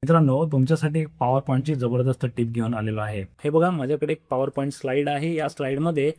मित्रांनो, तुमच्यासाठी एक पॉवर पॉईंटची जबरदस्त टिप घेऊन आलेलो आहे. हे बघा, माझ्याकडे एक पॉवर पॉईंट स्लाइड आहे. या स्लाइडमध्ये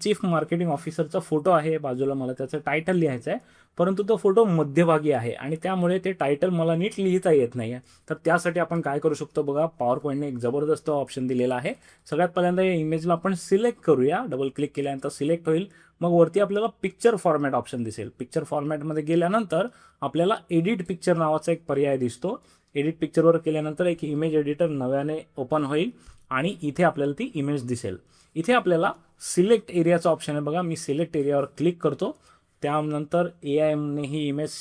चीफ मार्केटिंग ऑफिसरचा फोटो आहे. बाजूला मला त्याचं टायटल लिहायचं आहे, परंतु तो फोटो मध्यभागी आहे आणि त्यामुळे ते टायटल मला नीट लिहिता येत नाही आहे. तर त्यासाठी आपण काय करू शकतो बघा, पॉवर पॉईंटने एक जबरदस्त ऑप्शन दिलेला आहे. सगळ्यात पहिल्यांदा या इमेजला आपण सिलेक्ट करूया. डबल क्लिक केल्यानंतर सिलेक्ट होईल. मग वरती आपल्याला पिक्चर फॉर्मॅट ऑप्शन दिसेल. पिक्चर फॉर्मॅटमध्ये गेल्यानंतर आपल्याला एडिट पिक्चर नावाचा एक पर्याय दिसतो. एडिट पिक्चरवर केल्यानंतर एक इमेज एडिटर नव्याने ओपन होईल आणि इथे आपल्याला ती इमेज दिसेल. इथे आपल्याला सिलेक्ट एरियाचा ऑप्शन आहे बघा. मी सिलेक्ट एरियावर क्लिक करतो. त्यानंतर एआयने ही इमेज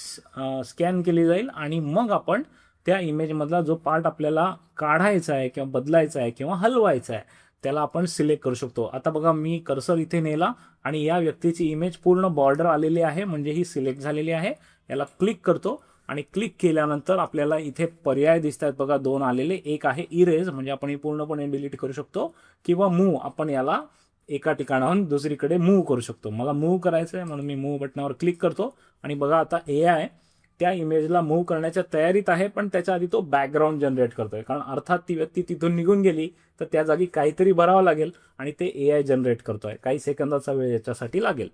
स्कॅन केली जाईल आणि मग आपण त्या इमेजमधला जो पार्ट आपल्याला काढायचा आहे किंवा बदलायचा आहे किंवा हलवायचा आहे त्याला आपण सिलेक्ट करू शकतो. आता बघा, मी कर्सर इथे नेला आणि या व्यक्तीची इमेज पूर्ण बॉर्डर आलेली आहे, म्हणजे ही सिलेक्ट झालेली आहे. याला क्लिक करतो आणि क्लिक केल्यानंतर आपल्याला इथे पर्याय दिसत आहेत बघा, दोन आलेले. एक आहे इरेज, म्हणजे आपण हे पूर्णपणे डिलीट करू शकतो, किंवा मूव्ह, आपण याला एका ठिकाणाहून दुसरीकडे मूव्ह करू शकतो. मला मूव्ह करायचं आहे म्हणून मी मूव्ह बटनावर क्लिक करतो आणि बघा आता एआय त्या इमेजला मूव्ह करण्याच्या तयारीत आहे, पण त्याच्या आधी तो बॅकग्राऊंड जनरेट करतोय. कारण अर्थात ती व्यक्ती तिथून निघून गेली तर त्या जागी काहीतरी भरावं लागेल आणि ते एआय जनरेट करतोय. काही सेकंदाचा वेळ याच्यासाठी लागेल.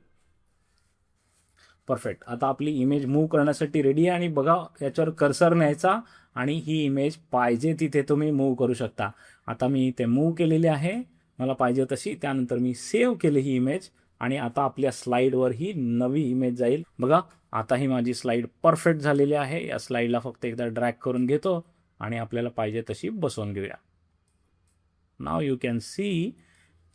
परफेक्ट. आता आपली इमेज मूव्ह करण्यासाठी रेडी आहे आणि बघा, याच्यावर कर्सर न्यायचा आणि ही इमेज पाहिजे तिथे तुम्ही मूव्ह करू शकता. आता मी इथे मूव्ह केलेली आहे मला पाहिजे तशी. त्यानंतर मी सेव्ह केली ही इमेज आणि आता आपल्या स्लाइडवर ही नवी इमेज जाईल. बघा, आता ही माझी स्लाइड परफेक्ट झालेली आहे. या स्लाइडला फक्त एकदा ड्रॅग करून घेतो आणि आपल्याला पाहिजे तशी बसवून घेऊया. नाव you can see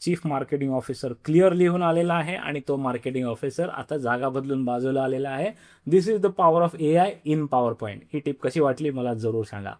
chief marketing officer clear लिहून आलेला आहे आणि तो मार्केटिंग ऑफिसर आता जागा बदलून बाजूला आलेला आहे. This is the power of AI in PowerPoint. ही टिप कशी वाटली मला जरूर सांगा.